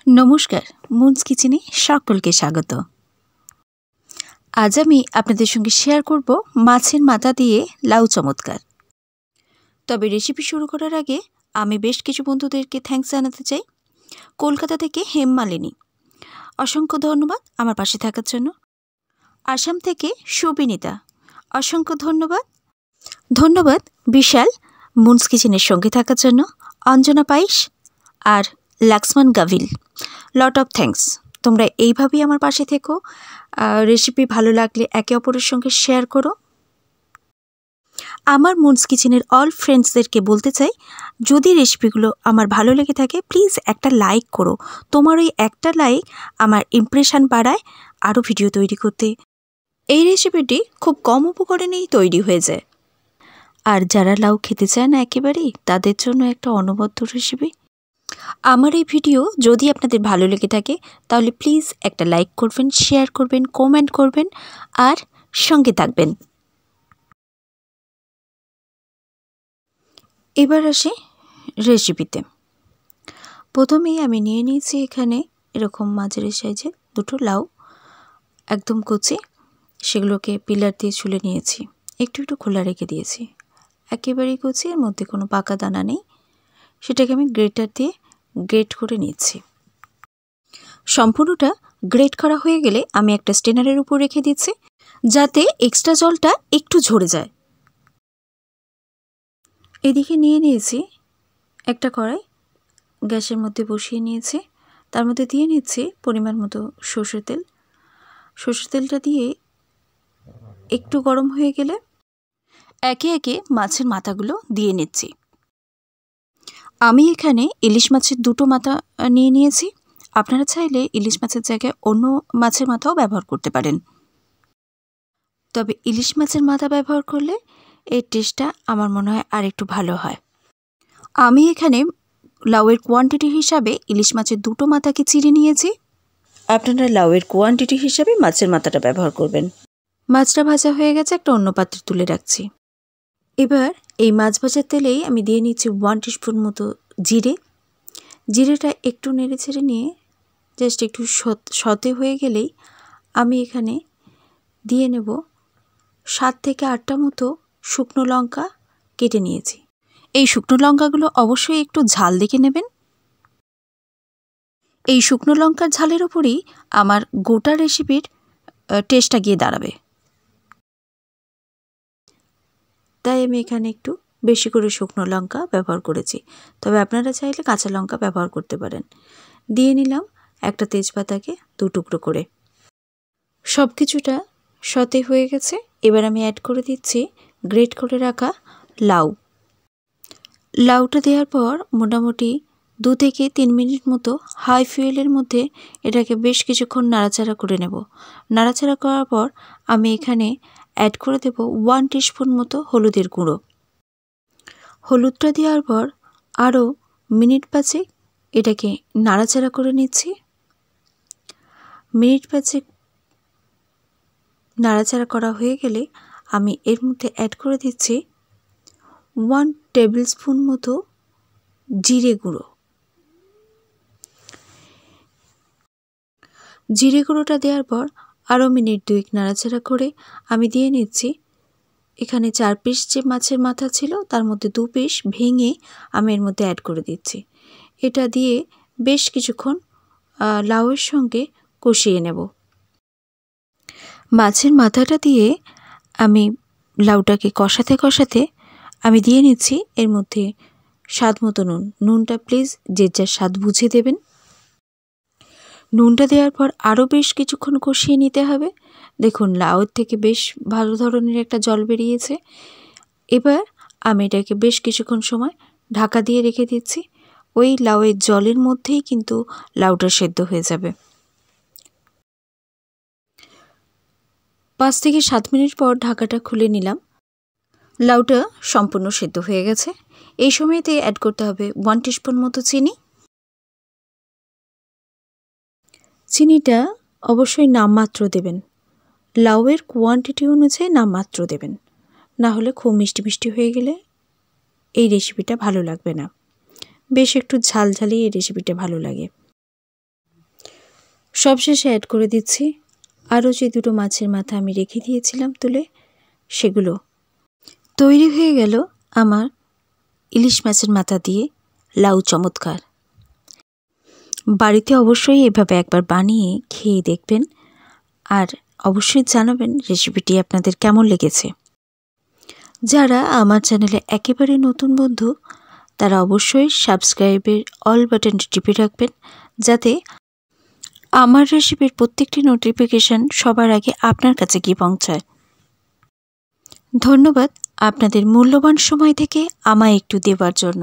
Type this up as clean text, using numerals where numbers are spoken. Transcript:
नमस्कार मुन्स किचेने सकलके स्वागत। आज आमी आपनादेर संगे शेयर करब माछेर माथा दिए लाउ चमत्कार। तबे रेसिपि शुरू करार आगे आमी बेश किछु बंधुदेरके थैंक्स जानाते चाइ। कलकाता थेके हेममालिनी असंख्य धन्यवाद आमार पाशे थाकार जोन्नो। आसाम थेके सुबिनीता असंख्य धन्यवाद। धन्यवाद विशाल मुन्स किचेनेर संगे थाकार जोन्नो। अंजना पाइश और Lakshman Gawil lot of thanks. तोमरा एइभाबेई आमार पाशे থেকো। रेसिपि भालो लागले एके अपरेर संगे शेयर करो। आमार मुन्स किचेनेर अल फ्रेंड्सदेरके बोलते चाइ यदि रेसिपिगुलो आमार भालो लेगे थाके प्लिज एकटा लाइक करो। तोमार ओई एकटा लाइक आमार इमप्रेशन बाड़ाय आरो भिडियो तैरि करते। এই রেসিপিটি খুব কম উপকরণেই তৈরি হয়ে যায় আর যারা লাউ খেতে চায় না একেবারেই তাদের জন্য একটা অনবদ্য রেসিপি। আমার এই ভিডিও যদি আপনাদের ভালো লেগে থাকে তাহলে প্লিজ একটা লাইক করবেন, শেয়ার করবেন, কমেন্ট করবেন আর সঙ্গে থাকবেন। এবার আসি রেসিপিতে। প্রথমেই আমি নিয়ে নিয়েছি এখানে এরকম মাঝারি সাইজের দুটো লাউ একদম কচি, সেগুলোকে পিলার দিয়ে ছুলে নিয়েছি, একটু একটু খোলা রেখে দিয়েছি। একেবারেই কচি, এর মধ্যে কোনো পাকা দানা নেই, সেটাকে আমি গ্রেটার দিয়ে গ্রেট করে নিচ্ছি। সম্পূর্ণটা গ্রেট করা হয়ে গেলে আমি একটা স্টেনারের উপর রেখে দিচ্ছি যাতে এক্সট্রা জলটা একটু ঝরে যায়। এদিকে নিয়ে নিয়েছি একটা কড়াই, গ্যাসের মধ্যে বসিয়ে নিয়েছি, তার মধ্যে দিয়ে নিচ্ছি পরিমাণ মতো সরষের তেল। সরষের তেলটা দিয়ে একটু গরম হয়ে গেলে একে একে মাছের মাথাগুলো দিয়ে নিচ্ছি। আমি এখানে ইলিশ মাছের দুটো মাথা নিয়ে নিয়েছি। আপনারা চাইলে ইলিশ মাছের জায়গায় অন্য মাছের মাথাও ব্যবহার করতে পারেন, তবে ইলিশ মাছের মাথা ব্যবহার করলে এর টেস্টটা আমার মনে হয় আর একটু ভালো হয়। আমি এখানে লাউয়ের কোয়ান্টিটি হিসাবে ইলিশ মাছের দুটো মাথাকে চিড়ে নিয়েছি। আপনারা লাউয়ের কোয়ান্টিটি হিসাবে মাছের মাথাটা ব্যবহার করবেন। মাছটা ভাজা হয়ে গেছে, একটা অন্য পাত্রে তুলে রাখছি। এবার এই মাছ ভাজার তেলেই আমি দিয়ে নিচ্ছি 1 টিস্পুন মতো জিরে। জিরেটা একটু নেড়ে ছেড়ে নিয়ে জাস্ট একটু সতে হয়ে গেলেই আমি এখানে দিয়ে নেব 7 থেকে 8টা মতো শুকনো লঙ্কা কেটে নিয়েছি। এই শুকনো লঙ্কাগুলো অবশ্যই একটু ঝাল দেখে নেবেন। এই শুকনো লঙ্কার ঝালের ওপরেই আমার গোটা রেসিপির টেস্টটা গিয়ে দাঁড়াবে, তাই আমি এখানে একটু বেশি করে শুকনো লঙ্কা ব্যবহার করেছি, তবে আপনারা চাইলে কাঁচা লঙ্কা ব্যবহার করতে পারেন। দিয়ে নিলাম একটা তেজপাতাকে 2 টুকরো করে। সব কিছুটা সতে হয়ে গেছে, এবার আমি অ্যাড করে দিচ্ছি গ্রেট করে রাখা লাউ। লাউটা দেওয়ার পর মোটামুটি 2 থেকে 3 মিনিট মতো হাই ফ্লেমের মধ্যে এটাকে বেশ কিছুক্ষণ নাড়াচাড়া করে নেব। নাড়াচাড়া করার পর আমি এখানে অ্যাড করে দেব 1 টিস্পুন মতো হলুদের গুঁড়ো। হলুদটা দেওয়ার পর আরও মিনিট 5 এটাকে নাড়াচাড়া করে নিচ্ছি। মিনিট 5 নাড়াচাড়া করা হয়ে গেলে আমি এর মধ্যে অ্যাড করে দিচ্ছি 1 টেবিল স্পুন মতো জিরে গুঁড়ো। জিরে গুঁড়োটা দেওয়ার পর আরও মিনিট 2 নাড়াচাড়া করে আমি দিয়ে নিচ্ছি এখানে 4 পিস যে মাছের মাথা ছিল তার মধ্যে 2 পিস ভেঙে আমি এর মধ্যে অ্যাড করে দিচ্ছি। এটা দিয়ে বেশ কিছুক্ষণ লাউয়ের সঙ্গে কষিয়ে নেব। মাছের মাথাটা দিয়ে আমি লাউটাকে কষাতে কষাতে আমি দিয়ে নিচ্ছি এর মধ্যে স্বাদ মতো নুন। নুনটা প্লিজ যে যার স্বাদ বুঝে দেবেন। নুনটা দেওয়ার পর আরও বেশ কিছুক্ষণ কষিয়ে নিতে হবে। দেখুন লাউয়ের থেকে বেশ ভালো ধরনের একটা জল বেরিয়েছে। এবার আমি এটাকে বেশ কিছুক্ষণ সময় ঢাকা দিয়ে রেখে দিচ্ছি। ওই লাউয়ের জলের মধ্যেই কিন্তু লাউটা সেদ্ধ হয়ে যাবে। 5 থেকে 7 মিনিট পর ঢাকাটা খুলে নিলাম। লাউটা সম্পূর্ণ সেদ্ধ হয়ে গেছে। এই সময়তে অ্যাড করতে হবে 1 টিস্পুন মতো চিনি। চিনিটা অবশ্যই নামমাত্র দেবেন, লাউয়ের কোয়ান্টিটি অনুযায়ী নামমাত্র দেবেন, না হলে খুব মিষ্টি মিষ্টি হয়ে গেলে এই রেসিপিটা ভালো লাগবে না। বেশ একটু ঝালঝালি এই রেসিপিটা ভালো লাগে। সবশেষে অ্যাড করে দিচ্ছি আরও যে দুটো মাছের মাথা আমি রেখে দিয়েছিলাম তুলে, সেগুলো। তৈরি হয়ে গেল আমার ইলিশ মাছের মাথা দিয়ে লাউ চমৎকার। বাড়িতে অবশ্যই এভাবে একবার বানিয়ে খেয়ে দেখবেন, আর অবশ্যই জানাবেন রেসিপিটি আপনাদের কেমন লেগেছে। যারা আমার চ্যানেলে একেবারে নতুন বন্ধু, তারা অবশ্যই সাবস্ক্রাইবের অল বাটনটি টিপে রাখবেন, যাতে আমার রেসিপির প্রত্যেকটি নোটিফিকেশান সবার আগে আপনার কাছে গিয়ে পৌঁছায়। ধন্যবাদ আপনাদের মূল্যবান সময় থেকে আমায় একটু দেওয়ার জন্য।